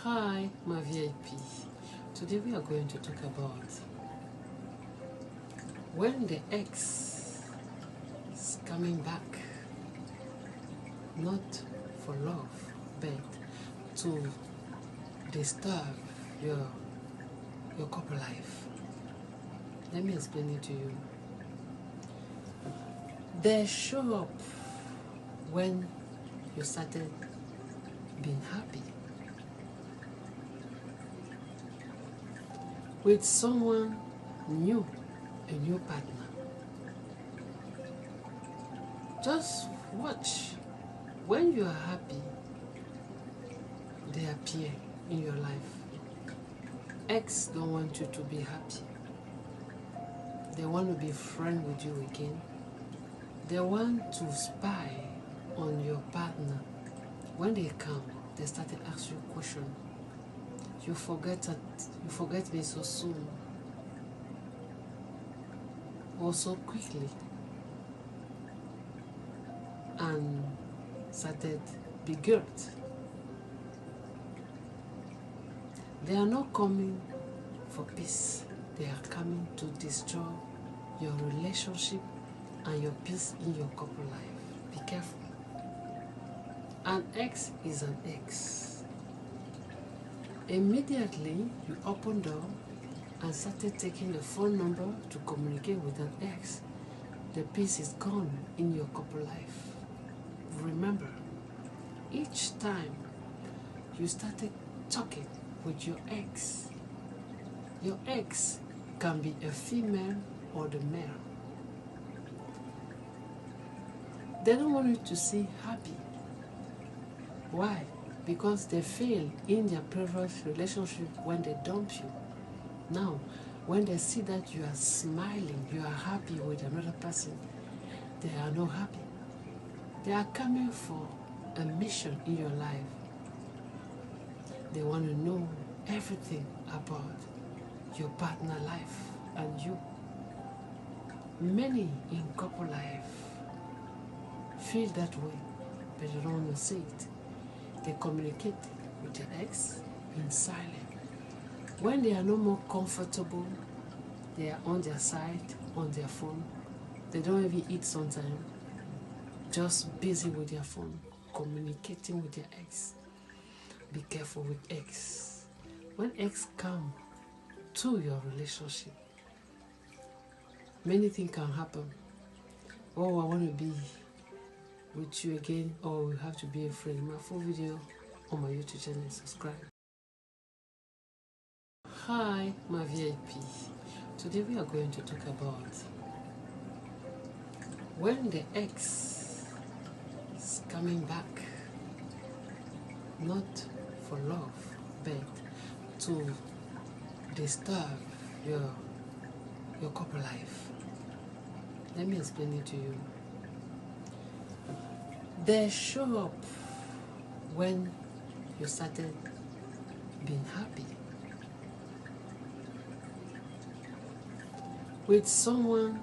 Hi, my VIP. Today we are going to talk about when the ex is coming back, not for love, but to disturb your couple life. Let me explain it to you. They show up when you started being happy with someone new, a new partner. Just watch. When you are happy, they appear in your life. Ex don't want you to be happy. They want to be friends with you again. They want to spy on your partner. When they come, they start to ask you questions. You forget me so soon or so quickly, and started be guilt. They are not coming for peace. They are coming to destroy your relationship and your peace in your couple life. Be careful. An ex is an ex. Immediately you open door and started taking the phone number to communicate with an ex, the peace is gone in your couple life. Remember, each time you started talking with your ex can be a female or the male. They don't want you to see happy. Why? Because they failed in their previous relationship when they dump you. Now, when they see that you are smiling, you are happy with another person, they are not happy. They are coming for a mission in your life. They want to know everything about your partner life and you. Many in couple life feel that way, but they don't want to say it. They communicate with their ex in silence. When they are no more comfortable, they are on their side, on their phone. They don't even eat sometimes. Just busy with their phone, communicating with their ex. Be careful with ex. When ex come to your relationship, many things can happen. Oh, I want to be with you again, or we have to be a friend. My full video on my YouTube channel, subscribe. Hi, my VIP. Today we are going to talk about when the ex is coming back, not for love, but to disturb your couple life. Let me explain it to you. They show up when you started being happy with someone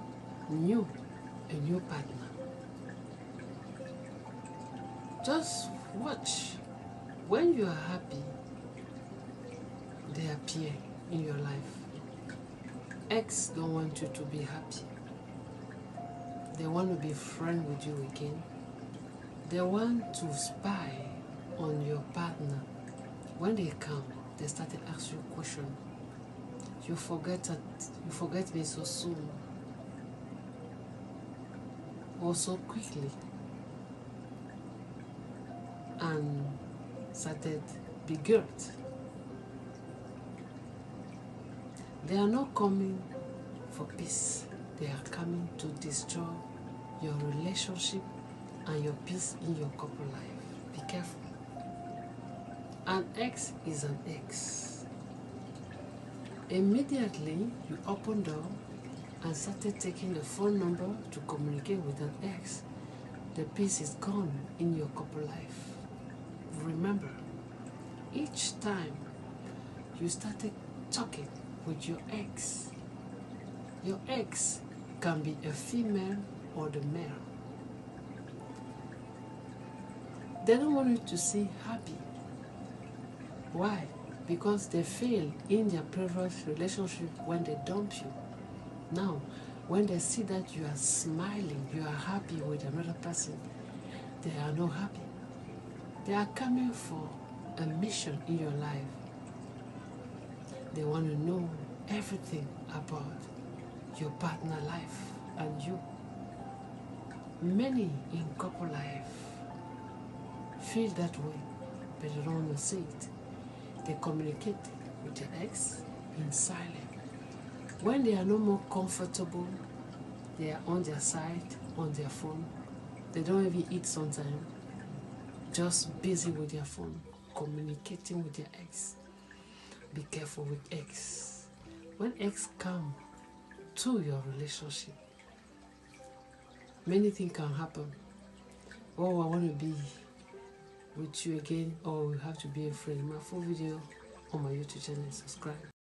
new, a new partner. Just watch. When you are happy, they appear in your life. Ex don't want you to be happy. They want to be friends with you again. They want to spy on your partner. When they come, they start to ask you questions. You forget me so soon or so quickly, and started be guilt. They are not coming for peace. They are coming to destroy your relationship and your peace in your couple life. Be careful. An ex is an ex. Immediately you open door and started taking the phone number to communicate with an ex, the peace is gone in your couple life. Remember, each time you started talking with your ex can be a female or the male. They don't want you to see happy. Why? Because they fail in their previous relationship when they dump you. Now, when they see that you are smiling, you are happy with another person, they are not happy. They are coming for a mission in your life. They want to know everything about your partner life and you. Many in couple life feel that way, but they don't want to say it. They communicate with their ex in silence. When they are no more comfortable, they are on their side, on their phone. They don't even eat sometimes. Just busy with their phone, communicating with their ex. Be careful with ex. When ex come to your relationship, many things can happen. Oh, I want to be with you again, or we have to be a friend. My full video on my YouTube channel, subscribe.